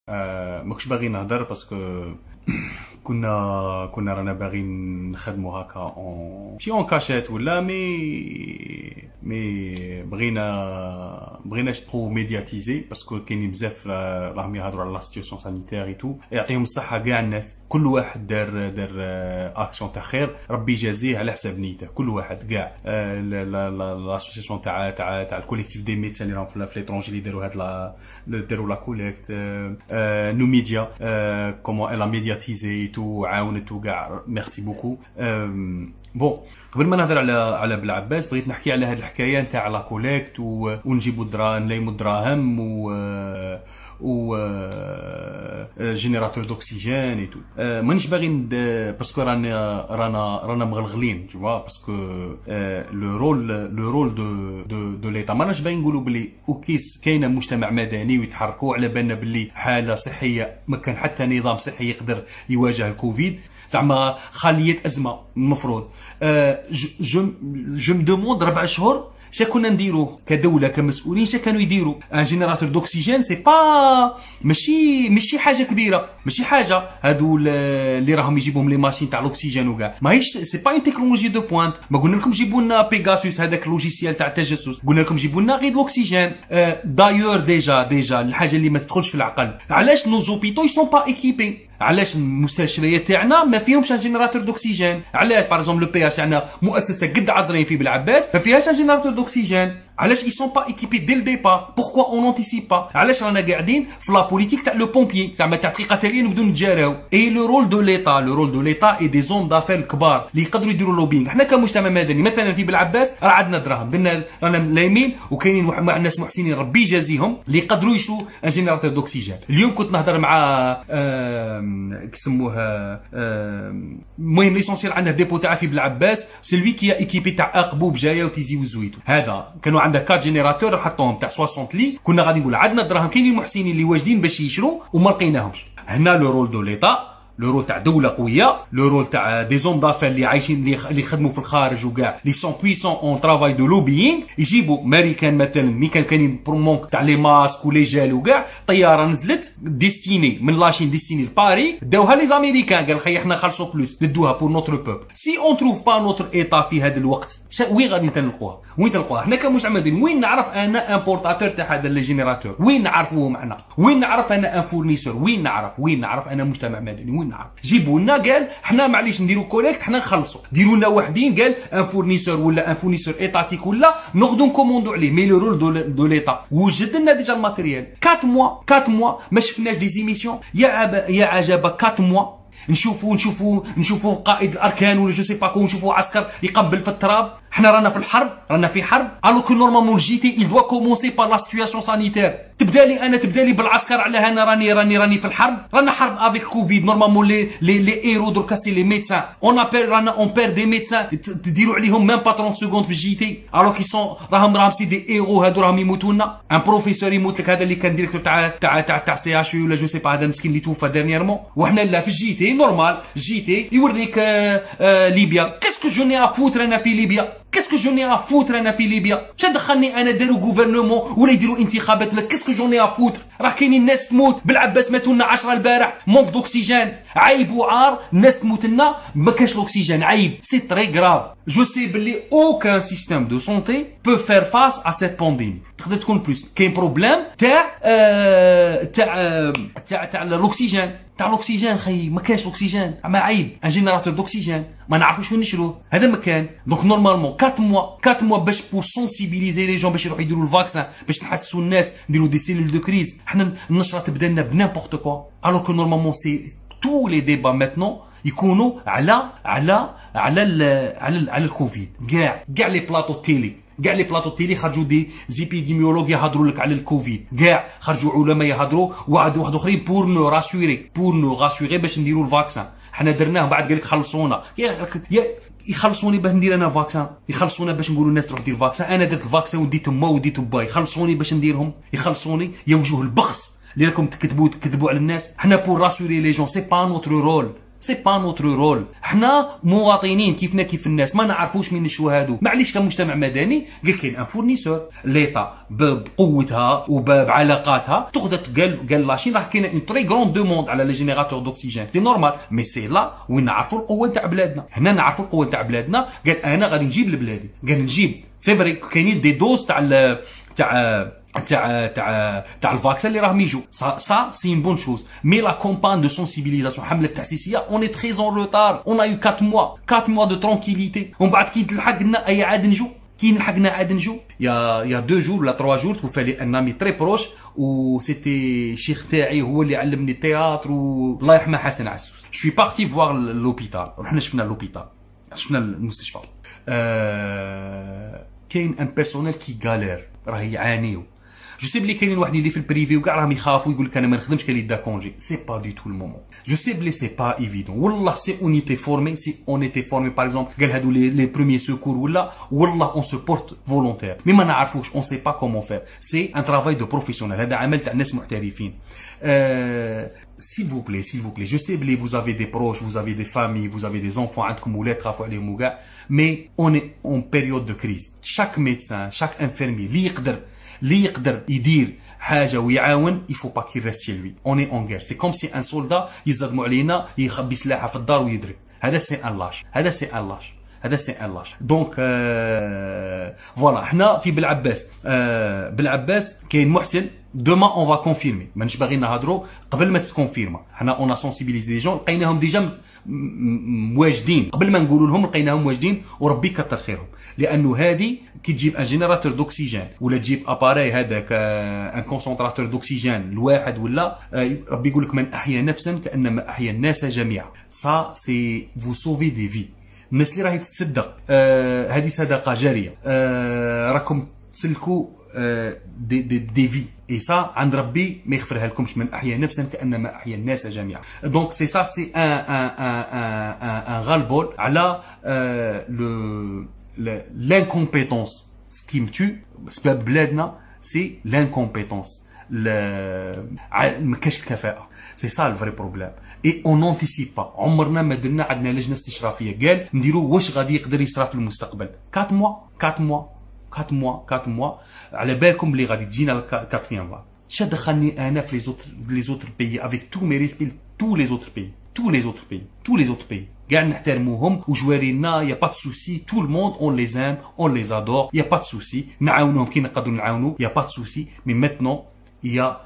ماكش باغي نهضر باسكو كنا رانا باغيين نخدموا هكا ماشي اون كاشيت ولا مي بغينا ترو ميدياتيزي باسكو كاينين بزاف راهم يهضروا على لا سيتياسيون سانيتير اي تو. يعطيهم الصحه كاع الناس، كل واحد دار اكسيون تاع خير، ربي يجازيه على حساب نيته. كل واحد كاع لاسوسياسيون تاع الكوليكتيف دي ميدسان اللي راهم في ليترونجي اللي داروا لا كوليكت، نو ميديا كومون الا ميدياتيزي تو عاونت وكاع. ميرسي بوكو. بون قبل ما نهضر على بلعباس بغيت نحكي على هذه الحكايه نتاع لا كوليكت ونجيبوا الدراهم نلايموا الدراهم و جينيراتور دوكسيجين اي تو. مانيش باغي باسكو رانا مغلغلين تو فوا، باسكو لو رول دو ليتا ماناش باغي نقولوا بلي اوكيس كاينه مجتمع مدني ويتحركوا على بالنا بلي حاله صحيه ما كان حتى نظام صحي يقدر يواجه الكوفيد، زعما خاليه ازمه المفروض. جو مدوموند 4 شهور شا كنا نديرو كدوله كمسؤولين، شا كانوا يديروا ان جينيراتور دوكسيجين. سي با ماشي حاجه كبيره، ماشي حاجه. هادو اللي راهم يجيبوهم لي ماشين تاع الاكسجين وكاع ماهيش سي با اون تكنولوجي دو بوينت. ما قلنا لكم جيبوا لنا بيغاسوس هذاك اللوجيسيال تاع التجسس، قلنا لكم جيبوا لنا غير الاكسجين. دايور ديجا الحاجه اللي ما تدخلش في العقل، علاش نو زوبيتو يسون با ايكيبي؟ علاش المستشفيات تاعنا ما فيهمش ان جينيراتور دوكسيجين؟ علاش باغ اكزومبل لو بي اش تاعنا مؤسسه قد عزرين في بلعباس ما فيهاش ان جينيراتور دوكسيجين؟ علاش اي سون با ايكيبي ديل ديبار؟ بوركوا اون انتيسيب با؟ علاش رانا قاعدين في لا بوليتيك تاع لو بومبيي زعما تاع دقيقه تاليه نبداو نتجاراو؟ اي لو رول دو ليتا اي دي زون دافير كبار اللي يقدروا يديروا لوبينغ. حنا كمجتمع مدني مثلا في بلعباس راه عندنا دراهم درنا رانا ملايمين، وكاينين مع الناس محسنين ربي يجازيهم اللي يقدروا يشروا ان جينيراتور دوكسيجين. اليوم كنت نهضر مع كيسموها المهم ليسونسيال عندنا ديبو تاع في بلعباس سلوي كي ايكيبي تاع اقبوب جايه وتيزي وزويتو. هذا كانوا عندها 4 جينيراتور حطوهم تاع 60 لي. كنا غادي نقول عندنا دراهم كاينين محسنين اللي واجدين باش يشروا وما لقيناهمش. هنا لو رول دو ليتا، لو رول تاع دوله قويه، لو رول تاع دي زون دافير اللي عايشين اللي يخدموا في الخارج وكاع لي سون بويسون اون ترافاي دو لوبيينغ. يجيبوا ماريكان مثلا مي كاينين برومونك تاع لي ماسك ولي جال وكاع، طياره نزلت ديستيني من لاشين ديستيني لباري، داوها لي زاميريكان قال خي احنا نخلصوا فلوس ندوها بور نوتر بوبل. سي اون تروف با نوتر ايتا في هذا الوقت وين غادي تلقوها؟ وين تلقوها؟ حنا كمجتمع مدني وين نعرف انا امبورتاتور تاع هذا لي جينيراتور؟ وين نعرفوه معنا؟ وين نعرف انا ان فورنيسور؟ وين نعرف انا مجتمع مدني؟ وين نعرف؟ جيبوا لنا قال حنا معليش نديروا كوليكت حنا نخلصوا، ديروا لنا وحدين قال ان فورنيسور ولا ان فورنيسور ايتاتيك ولا ناخذوا نكوموندو عليه. مي لو رول دو ليتا وجد لنا ديجا الماتيريال 4 موا ما شفناش دي زيميسيون. يا عجبك 4 موا نشوفوا قائد الاركان ولا جو سي با كو، نشوفوا عسكر يقبل في التراب. حنا رانا في حرب الو كو نورمالمون جيتي il doit commencer par la situation sanitaire. تبدا لي بالعسكر على انا راني في الحرب. رانا حرب افيك كوفيد نورمالمون لي ايرو دركا سي لي ميدسان اون ابير رانا اون بير دي ميدسان تديروا عليهم ميم با 30 سكوند في الجيتي الو كي سون راهم سي دي ايرو. هادو راهم يموتوا لنا. ان بروفيسور يموت لك، هذا اللي كان ديريكتور تاع سي اش ولا جو سي با، هذا مسكين اللي توفى ديرنييرمون. وحنا لا في الجيتي نورمال جيتي يوريك ليبيا. كاسكو جو ني افوتر انا في ليبيا؟ كاسكو جو ني افوتر انا في ليبيا؟ شا دخلني انا داروا غوفرنمون ولا يديروا انتخابات ولا كاسكو جو ني افوتر؟ راه كاينين الناس تموت. بالعباس ماتوا لنا 10 البارح مونك دوكسيجين. عيب وعار الناس تموت لنا ما كاش الاكسجين. عيب سي تري غراف. جو سي بلي اوكان سيستيم دو سونتي بو فير فاس ا سيت بانديمي. تقدر تكون بلوس كاين بروبليم تاع الاكسجين. تاع الاكسجين خي ما كاش الاكسجين. ما عيب ان جينيراتور دوكسيجين ما نعرفوش وين نشروه. هذا مكان دونك نورمالمون 4 موا باش بور سونسيبيليزي لي جون باش يروحوا يديروا الفاكسان باش نحسوا الناس نديروا دي سيلول دو كريز. حنا النشره تبدا لنا بنيمبورت كوا الو كو نورمالمون سي تو لي ديبا ماتنون يكونوا على الكوفيد. كاع لي بلاطو تيلي خرجوا دي زيبيديميولوج يهضروا لك على الكوفيد. كاع خرجوا علماء يهضروا واحد اخرين بور نو راسيوري باش نديروا الفاكسان. حنا درناه بعد قال لك خلصونا يخلصوني باش ندير انا فاكسان، يخلصونا باش نقولوا الناس تروح دير فاكسان. انا درت الفاكسان وديت ما وديت با، يخلصوني باش نديرهم؟ يخلصوني يا وجوه البخس اللي راكم تكذبوا على الناس. حنا بور راسيوري لي جون سي با نوتر رول. سي با نوتر رول. حنا مواطنين كيفنا كيف الناس، ما نعرفوش مين الشو هادو. معليش كمجتمع مدني قال كاين ان فورنيسور ليطا بقوتها وبعلاقاتها تقدر قال لاشين راه كاينه اون تري غروند دوموند على لي جينيراتور دوكسيجين، سي نورمال. مي سي لا وين نعرفوا القوه نتاع بلادنا. هنا نعرفوا القوه نتاع بلادنا. قال انا غادي نجيب لبلادي، قال نجيب سي فري كاينين دي دوز تاع الفاكسين اللي راهم يجوا. سا سي اون بون شوز. مي لا كومبان دو سونسيبيليزاسيون حمله التحسيسيه اون اي تري اون روتار. اون ايو 4 موا دو ترونكيليتي. ومن بعد كي تلحق لنا اي عاد نجو، كي نلحقنا عاد نجو. يا 2 جور ولا 3 جور توفى ان امي تري بروش و سيتي شيخ تاعي هو اللي علمني التياتر والله يرحمه حسن عسوس. شوي بارتي فوار لوبيتال، رحنا شفنا لوبيتال، شفنا المستشفى. كاين ان بيرسونيل كي غالير راه يعانيو. جو سي بلي كاينين واحد اللي في البريفي وكاع راهم يخافوا يقول لك انا ما نخدمش كاين اللي دا كونجي. سي با دو تو المومون. جو سي بلي سي با ايفيدون. والله سي اون ايتي فورمي، سي اون ايتي فورمي باغ اكزومبل قال هادو لي بروميير سيكور ولا والله اون سو بورت فولونتير، مي ما نعرفوش اون سي با كومون فير. سي ان ترافاي دو بروفيسيونيل، هذا عمل تاع ناس محترفين. s'il vous plaît, s'il vous plaît, je sais que vous avez des proches, vous avez des familles, vous avez des enfants, عندكم ولاد تخافوا عليهم وكاع، mais on est en période de crise. Chaque médecin, chaque infirmier اللي يقدر يدير حاجه ويعاون، il faut pas qu'il reste chez lui. On est en guerre. C'est comme si un soldat يزدموا علينا يخبي سلاحه في الدار ويدرك. هذا سي ان لاش، هذا سي ان لاش، هذا سي ان لاش. دونك فوالا حنا في بلعباس. بلعباس كاين محسن. دوما اون فا كونفيرمي، مانيش باغي نهضروا قبل ما تتكونفيرما. حنا اون سونسيبيليزي دي جون، لقيناهم ديجا مواجدين قبل ما نقولوا لهم، لقيناهم مواجدين وربي كتر خيرهم. لانه هذه كي تجيب ان جينيراتور دوكسيجين ولا تجيب اباري هذاك ان كونسونطراتور دوكسيجين الواحد ولا ربي يقول لك من احيا نفسا كانما احيا الناس جميعا. سا سي فو سوفي دي في. الناس اللي راهي تتصدق هذه صدقه جاريه. راكم تسلكوا دي في اي سا عند ربي ما يغفرها لكمش. من احيا نفسا كانما احيا الناس جميعا. دونك سي سا سي ان غالبول على لانكومبيتونس. سكي متو سبب بلادنا سي لانكومبيتونس، ما كاش الكفاءه. سي سا الفري بروبليم. اي اون انتيسيب با. عمرنا ما درنا عندنا لجنه استشرافيه قال نديروا واش غادي يقدر يصرا في المستقبل. 4 موا على بالكم اللي غادي تجينا الكاتريام فال. شا دخلني انا في لي زوتر بيي افيك تو مي ريسبي تو لي زوتر بيي كاع نحترموهم وجوارينا. يا با دو سوسي، تو الموند اون لي زام اون لي ادور، يا با دو سوسي. نعاونوهم كي نقدروا نعاونوا، يا با دو سوسي. مي ميتنون يا